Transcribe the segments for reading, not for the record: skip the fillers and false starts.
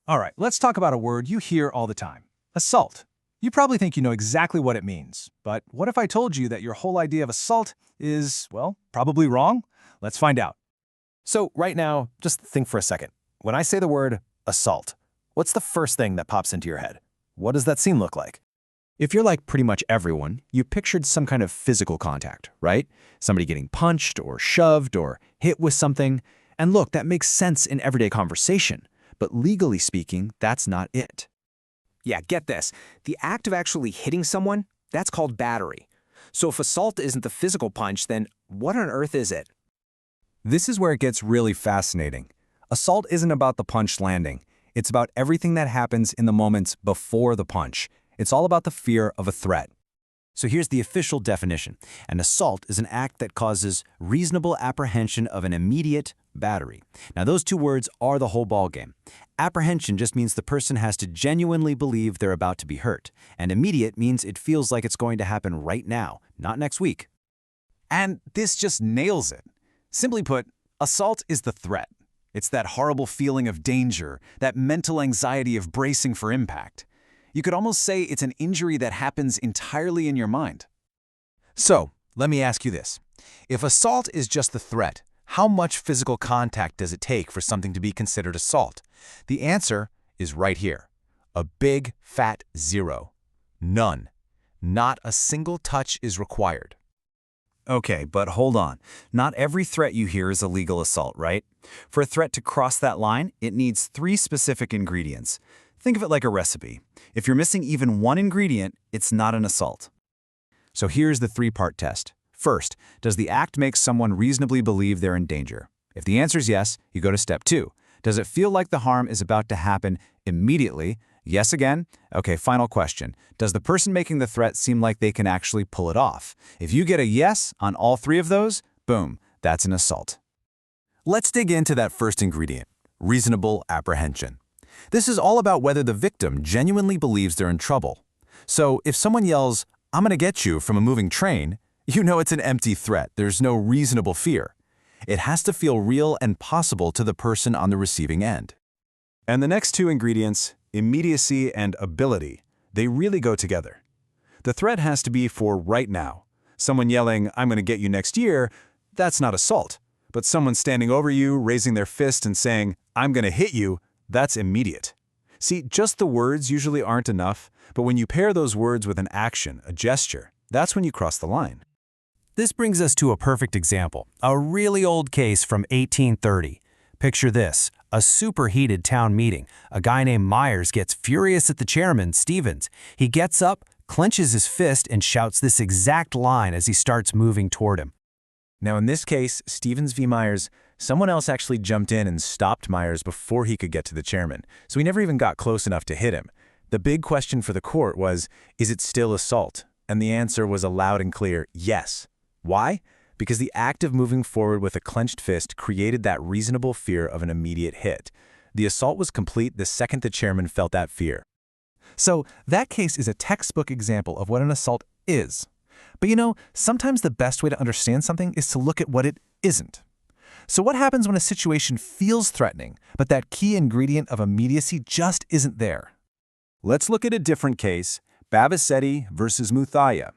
All right, let's talk about a word you hear all the time. Assault. You probably think you know exactly what it means, but what if I told you that your whole idea of assault is, well, probably wrong? Let's find out. So right now, just think for a second. When I say the word assault, what's the first thing that pops into your head? What does that scene look like? If you're like pretty much everyone, you pictured some kind of physical contact, right? Somebody getting punched or shoved or hit with something. And look, that makes sense in everyday conversation. But legally speaking, that's not it. Yeah, get this. The act of actually hitting someone, that's called battery. So if assault isn't the physical punch, then what on earth is it? This is where it gets really fascinating. Assault isn't about the punch landing. It's about everything that happens in the moments before the punch. It's all about the fear of a threat. So here's the official definition. An assault is an act that causes reasonable apprehension of an immediate battery. Now, those two words are the whole ballgame. Apprehension just means the person has to genuinely believe they're about to be hurt. And immediate means it feels like it's going to happen right now, not next week. And this just nails it. Simply put, assault is the threat. It's that horrible feeling of danger, that mental anxiety of bracing for impact. You could almost say it's an injury that happens entirely in your mind. So, let me ask you this. If assault is just the threat, how much physical contact does it take for something to be considered assault? The answer is right here. A big, fat 0. None. Not a single touch is required. Okay, but hold on. Not every threat you hear is a legal assault, right? For a threat to cross that line, it needs 3 specific ingredients. Think of it like a recipe. If you're missing even one ingredient, it's not an assault. So here's the 3-part test. First, does the act make someone reasonably believe they're in danger? If the answer is yes, you go to step 2. Does it feel like the harm is about to happen immediately? Yes again? Okay, final question. Does the person making the threat seem like they can actually pull it off? If you get a yes on all 3 of those, boom, that's an assault. Let's dig into that first ingredient, reasonable apprehension. This is all about whether the victim genuinely believes they're in trouble. So if someone yells, "I'm gonna get you," from a moving train, you know it's an empty threat. There's no reasonable fear. It has to feel real and possible to the person on the receiving end. And the next 2 ingredients, immediacy and ability, they really go together. The threat has to be for right now. Someone yelling, "I'm gonna get you next year," that's not assault. But someone standing over you, raising their fist and saying, "I'm gonna hit you," that's immediate. See, just the words usually aren't enough, but when you pair those words with an action, a gesture, that's when you cross the line. This brings us to a perfect example, a really old case from 1830. Picture this, a superheated town meeting. A guy named Myers gets furious at the chairman, Stevens. He gets up, clenches his fist, and shouts this exact line as he starts moving toward him. Now in this case, Stevens v. Myers, someone else actually jumped in and stopped Myers before he could get to the chairman, so he never even got close enough to hit him. The big question for the court was, is it still assault? And the answer was a loud and clear yes. Why? Because the act of moving forward with a clenched fist created that reasonable fear of an immediate hit. The assault was complete the second the chairman felt that fear. So that case is a textbook example of what an assault is. But you know, sometimes the best way to understand something is to look at what it isn't. So what happens when a situation feels threatening, but that key ingredient of immediacy just isn't there? Let's look at a different case, Bavisetti versus Muthayya.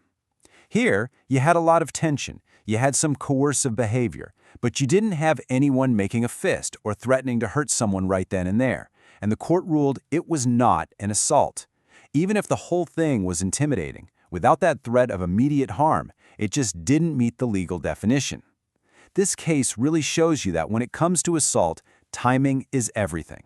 Here, you had a lot of tension, you had some coercive behavior, but you didn't have anyone making a fist or threatening to hurt someone right then and there, and the court ruled it was not an assault. Even if the whole thing was intimidating, without that threat of immediate harm, it just didn't meet the legal definition. This case really shows you that when it comes to assault, timing is everything.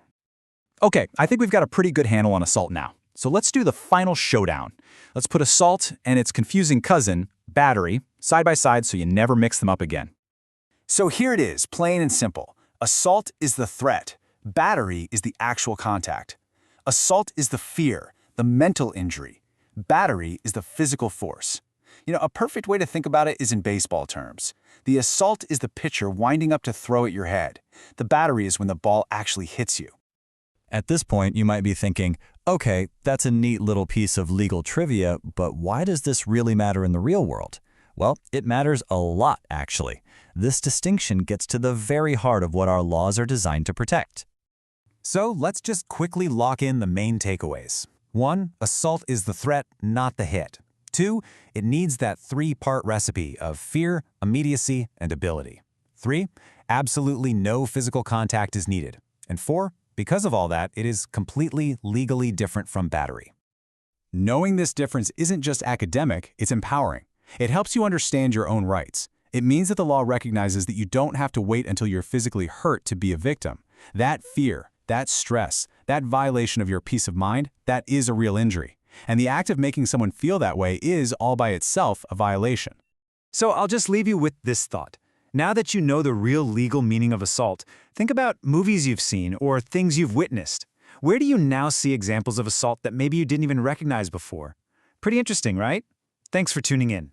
Okay, I think we've got a pretty good handle on assault now. So let's do the final showdown. Let's put assault and its confusing cousin, battery, side by side so you never mix them up again. So here it is, plain and simple. Assault is the threat. Battery is the actual contact. Assault is the fear, the mental injury. Battery is the physical force. You know, a perfect way to think about it is in baseball terms. The assault is the pitcher winding up to throw at your head. The battery is when the ball actually hits you. At this point, you might be thinking, okay, that's a neat little piece of legal trivia, but why does this really matter in the real world? Well, it matters a lot, actually. This distinction gets to the very heart of what our laws are designed to protect. So let's just quickly lock in the main takeaways. 1. Assault is the threat, not the hit. 2. It needs that 3-part recipe of fear, immediacy, and ability. 3. Absolutely no physical contact is needed. And 4. Because of all that, it is completely legally different from battery. Knowing this difference isn't just academic, it's empowering. It helps you understand your own rights. It means that the law recognizes that you don't have to wait until you're physically hurt to be a victim. That fear, that stress, that violation of your peace of mind, that is a real injury. And the act of making someone feel that way is, all by itself, a violation. So I'll just leave you with this thought. Now that you know the real legal meaning of assault, think about movies you've seen or things you've witnessed. Where do you now see examples of assault that maybe you didn't even recognize before? Pretty interesting, right? Thanks for tuning in.